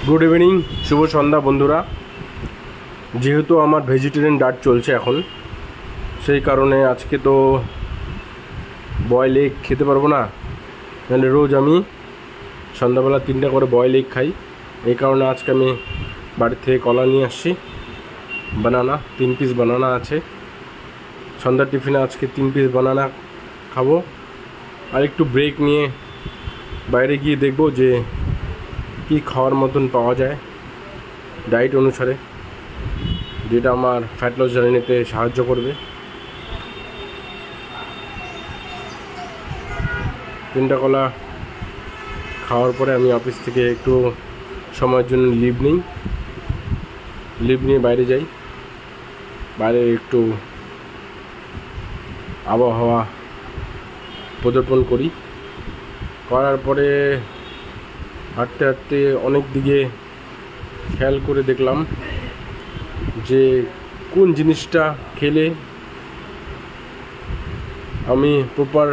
Good evening, শুভ সন্ধ্যা বন্ধুরা। যেহেতু আমার ভেজিটেরিয়ান ডায়েট চলছে এখন, সেই কারণে আজকে তো বয়েল এগ খেতে পারবো না। নাহলে রোজ আমি সন্ধ্যাবেলা 3টা করে বয়েল এগ খাই। এই কারণে আজকে আমি বাড়ি থেকে কলা নিয়ে আসছি, বানানা 3 পিস বানানা আছে। সন্ধ্যার টিফিনে আজকে 3 পিস বানানা খাবো। আর একটু ব্রেক নিয়ে বাইরে গিয়ে দেখবো যে কি খাওয়ার মতন পাওয়া যায় ডায়েট অনুসারে, যেটা আমার ফ্যাট লস জার্নি নিতে সাহায্য করবে। 3টা কলা খাওয়ার পরে আমি অফিস থেকে একটু সময়ের জন্য লিভ নিয়ে বাইরে যাই। বাইরে একটু আবহাওয়া প্রদর্পণ করার পরে হাঁটতে হাঁটতে অনেক দিকে খেয়াল করে দেখলাম যে কোন জিনিসটা খেলে আমি প্রপার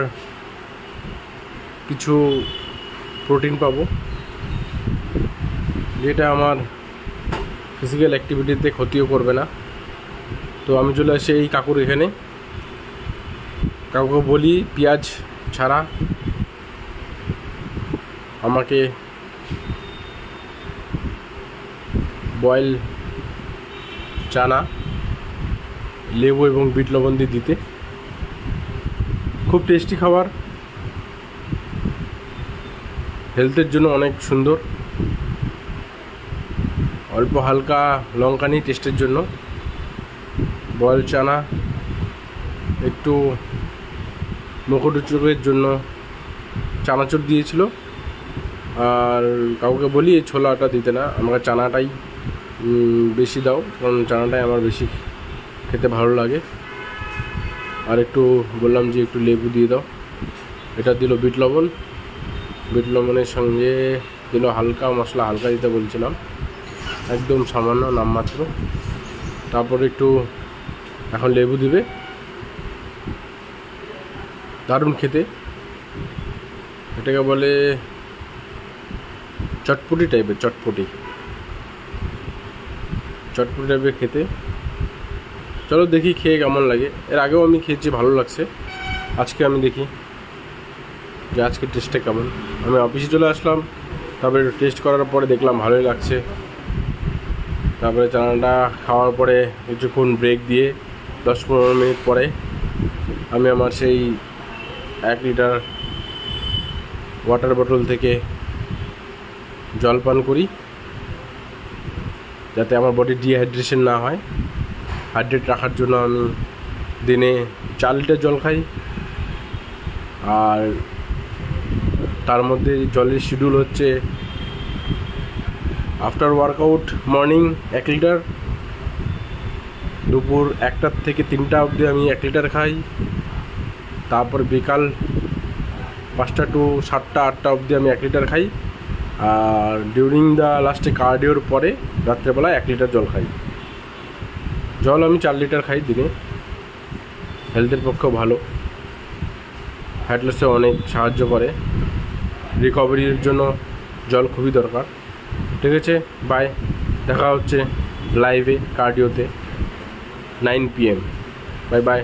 কিছু প্রোটিন পাবো, যেটা আমার ফিজিক্যাল অ্যাক্টিভিটিতে ক্ষতিও করবে না। তো আমি চলে আসি এই কাকুর এখানে। কাকুকে বলি পেঁয়াজ ছাড়া আমাকে বয়েল চানা, লেবু এবং বিট লবণ দিয়ে দিতে। খুব টেস্টি খাবার, হেলথের জন্য অনেক সুন্দর। অল্প হালকা লঙ্কা নিই টেস্টের জন্য। বয়েল চানা, একটু মুখরোচকের জন্য চানাচুর দিয়েছিল। আর কাউকে বলি এই ছোলাটা দিতে না, আমাকে চানাটাই বেশি দাও, কারণ চানাটাই আমার বেশি খেতে ভালো লাগে। আর একটু বললাম যে একটু লেবু দিয়ে দাও। এটা দিল বিট লবণের সঙ্গে দিল হালকা মশলা, হালকা দিতে বলছিলাম, একদম সামান্য নামমাত্র। তারপর একটু এখন লেবু দিবে। দারুণ খেতে, এটাকে বলে চটপটি টাইপের খেতে। চলো দেখি খেয়ে কেমন লাগে। এর আগেও আমি খেয়েছি, ভালো লাগছে। আজকে আমি দেখি যে আজকে টেস্টটা কেমন। আমি অফিসে চলে আসলাম, তারপরে টেস্ট করার পরে দেখলাম ভালোই লাগছে। তারপরে চানাটা খাওয়ার পরে কিছুক্ষণ ব্রেক দিয়ে 10-15 মিনিট পরে আমি আমার সেই 1 লিটার ওয়াটার বোতল থেকে জল পান করি, যাতে আমার বডি ডিহাইড্রেশন না হয়। হাইড্রেট রাখার জন্য আমি দিনে 4 লিটার জল খাই। আর তার মধ্যে জলের শিডিউল হচ্ছে আফটার ওয়ার্কআউট মর্নিং 1 লিটার, দুপুর 1টা থেকে 3টা অবধি আমি 1 লিটার খাই। তারপর বিকাল 5টা টু 7টা 8টা অবধি আমি 1 লিটার খাই। আর ডিউরিং দ্য লাস্টে কার্ডিওর পরে রাত্রেবেলা 1 লিটার জল খাই। জল আমি 4 লিটার খাই দিনে। হেলথের পক্ষেও ভালো, ফ্যাট লসে অনেক সাহায্য করে। রিকভারির জন্য জল খুবই দরকার। ঠিক আছে, বাই। দেখা হচ্ছে লাইভে কার্ডিওতে 9 PM। Bye bye.